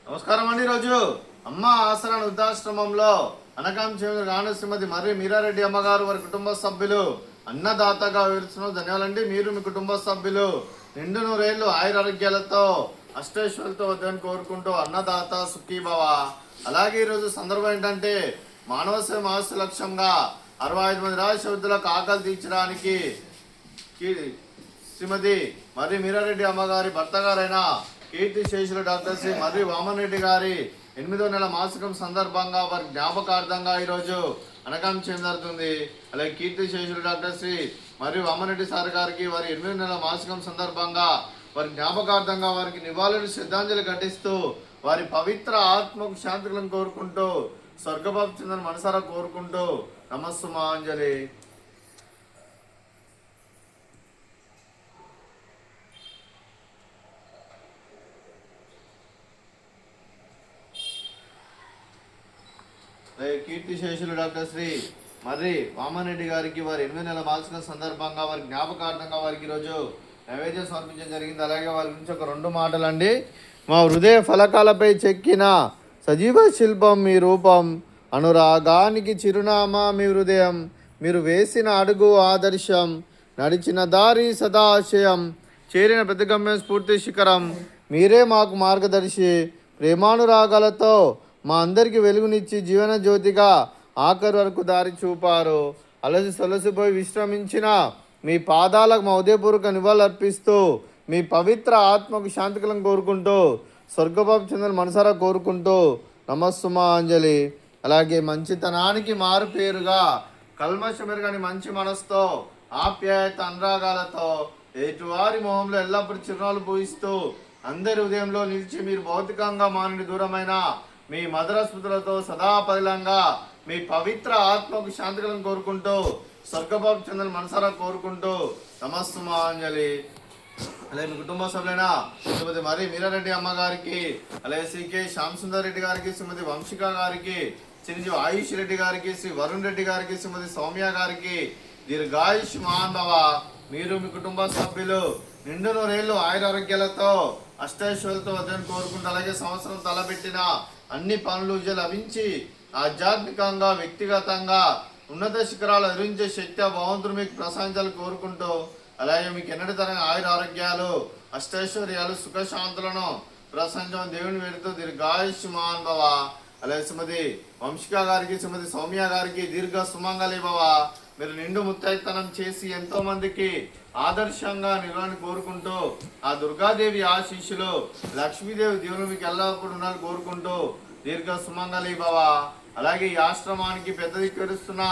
నమస్కారం అండి. ఈరోజు అమ్మ ఆసరా వృద్ధాశ్రమంలో అనకాం చెందిన రాణి శ్రీమతి మర్రి మీరారెడ్డి అమ్మగారు వారి కుటుంబ సభ్యులు అన్నదాతగా వివరిస్తున్నారు. ధన్యవాదాలండి. మీరు మీ కుటుంబ సభ్యులు నిండు నూరేళ్లు ఆయురారోగ్యాలతో అష్టైశ్వర్యాలతో వద్దని కోరుకుంటూ అన్నదాత సుఖీభవ. అలాగే ఈరోజు సందర్భం ఏంటంటే మానవ సేవ మహస్సు లక్ష్యంగా 65 మంది రాజకీయ వృద్ధులకు ఆకలి తీర్చడానికి శ్రీమతి మర్రి మీరారెడ్డి అమ్మగారి భర్త గారైన కీర్తి శేషులు డాక్టర్ శ్రీ మర్రి వామన్ రెడ్డి గారి 8వ నెల మాసికం సందర్భంగా వారి జ్ఞాపకార్థంగా ఈరోజు అనకాం జరుగుతుంది. అలాగే కీర్తి శేషులు డాక్టర్ శ్రీ మర్రి వామన్ రెడ్డి సార్ గారికి వారి 8వ నెల మాసికం సందర్భంగా వారి జ్ఞాపకార్థంగా వారికి నివాళులు శ్రద్ధాంజలి ఘటిస్తూ వారి పవిత్ర ఆత్మకు శాంతులను కోరుకుంటూ స్వర్గబాబు చెందిన మనసారా కోరుకుంటూ నమస్సుమాంజలి. కీర్తి శేషులు డాక్టర్ శ్రీ మర్రి వామన్ రెడ్డి గారికి వారి 8వ నెల మాసికం సందర్భంగా వారి జ్ఞాపకార్థంగా వారికి ఈరోజు నైవేద్యం సమర్పించడం జరిగింది. అలాగే వారి గురించి ఒక 2 మాటలండి. మా హృదయ ఫలకాలపై చెక్కిన సజీవ శిల్పం మీ రూపం, అనురాగానికి చిరునామా మీ హృదయం, మీరు వేసిన అడుగు ఆదర్శం, నడిచిన దారి సదాశయం, చేరిన ప్రతిగమ్యం స్ఫూర్తి శిఖరం, మీరే మాకు మార్గదర్శి, ప్రేమానురాగాలతో మా అందరికీ వెలుగునిచ్చి జీవన జ్యోతిగా ఆఖరి వరకు దారి చూపారు. అలసి సొలసిపోయి విశ్రమించిన మీ పాదాలకు మా ఉదయపూర్వక నివాళులర్పిస్తూ మీ పవిత్ర ఆత్మకు శాంతికలను కోరుకుంటూ స్వర్గబాబు చెందిన మనసారా కోరుకుంటూ నమస్సుమాంజలి. అలాగే మంచితనానికి మారు పేరుగా కల్మషమెరుగని మంచి మనసుతో ఆప్యాయత అనురాగాలతో ఎటువారి మొహంలో ఎల్లప్పుడూ చిరునవ్వులు పూయిస్తూ అందరి ఉదయంలో నిలిచి మీరు భౌతికంగా మానని దూరమైన మీ మధుర స్మృతులతో సదా పదిలంగా మీ పవిత్ర ఆత్మకు శాంతికలను కోరుకుంటూ స్వర్గబాబు చెందిన మనసారా కోరుకుంటూ నమస్సుమాంజలి. అలాగే మీ కుటుంబ సభ్యులైన శ్రీమతి మర్రి మీరారెడ్డి అమ్మగారికి, అలాగే శ్రీకే శ్యామ్ సుందర్ రెడ్డి గారికి, శ్రీమతి వంశిక గారికి, చిరంజీవి ఆయుష్ రెడ్డి గారికి, శ్రీ వరుణ్ రెడ్డి గారికి, శ్రీమతి సౌమ్య గారికి దీర్ఘాయుష్ మహాన్భవ. మీరు మీ కుటుంబ సభ్యులు నిండు నూరేళ్లు ఆయురారోగ్యాలతో అష్టైశ్వర్యాలతో వద్దని కోరుకుంటూ అలాగే సంవత్సరం తలపెట్టిన అన్ని పనులు లభించి ఆధ్యాత్మికంగా వ్యక్తిగతంగా ఉన్నత శిఖరాలు ఎదిరించే శక్తి భగవంతుడు మీకు ప్రశాంతాలు కోరుకుంటూ అలాగే మీకు ఎన్నటి తరంగా ఆయురారోగ్యాలు అష్టైశ్వర్యాలు సుఖశాంతులను ప్రశాంతం దేవుని వేడుతూ దీర్ఘాయుష్ మహాన్భవ. అలాగే శ్రీమతి వంశిక గారికి, శ్రీమతి సౌమ్య గారికి దీర్ఘ సుమంగళి భవ. మీరు నిండు ముత్తైతనం చేసి ఎంతో మందికి ఆదర్శంగా నిలవని కోరుకుంటూ ఆ దుర్గాదేవి ఆశీస్సులు లక్ష్మీదేవి దేవుని మీకు ఎల్లప్పుడూ ఉండాలని కోరుకుంటూ దీర్ఘ సుమంగళి భవ. అలాగే ఈ ఆశ్రమానికి పెద్ద దిక్కువరుస్తున్న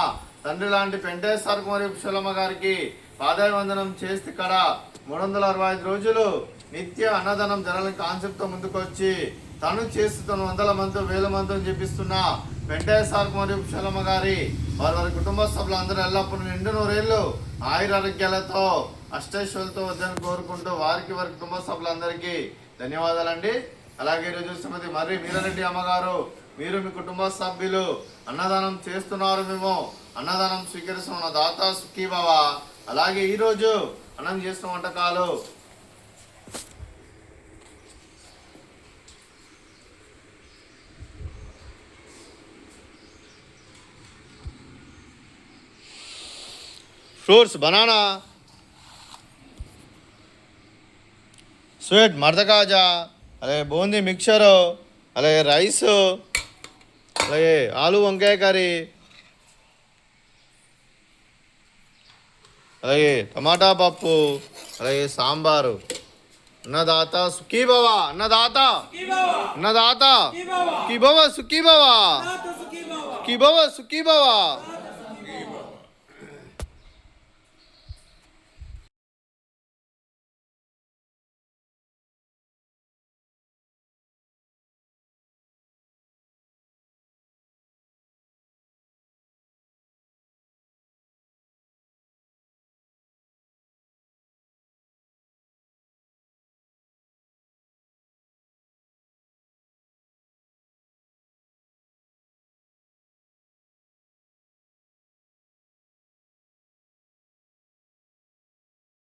తండ్రి లాంటి పెంటేశ్వర కుమారి పుష్పలమ్మ గారికి పాదాభివందనం చేస్తే ఇక్కడ 365 రోజులు నిత్య అన్నదానం జరగాలని కాన్సెప్ట్ తో ముందుకు వచ్చి తను చేస్తున్న 100 మందితో 1000 మందితో చెప్పిస్తున్న వెంకటేశ్వర కుమారి పుష్పలమ్మ గారి వారి కుటుంబ సభ్యులందరూ ఎల్లప్పుడూ నిండు నూరేళ్లు ఆయురారోగ్యాలతో అష్టైశ్వర్యాలతో వద్దని కోరుకుంటూ వారి కుటుంబ సభ్యులందరికీ ధన్యవాదాలండి. అలాగే ఈరోజు శ్రీమతి మర్రి మీరారెడ్డి అమ్మగారు మీరు మీ కుటుంబ సభ్యులు అన్నదానం చేస్తున్నారు. మేము అన్నదానం స్వీకరిస్తున్న దాత సుఖీభవ. అలాగే ఈరోజు అన్నం చేస్తున్న వంటకాలు ఫ్రూట్స్, బనానా, స్వీట్ మర్దకాజా, అలాగే బూందీ మిక్చరు, అలాగే రైసు, అలాగే ఆలు వంకాయ కర్రీ, అలాగే టమాటా పప్పు, అలాగే సాంబారు. అన్నదాత సుఖీభవ, అన్నదాత అన్నదాత సుఖీభవ, సుఖీభవ సుఖీభవ సుఖీభవ.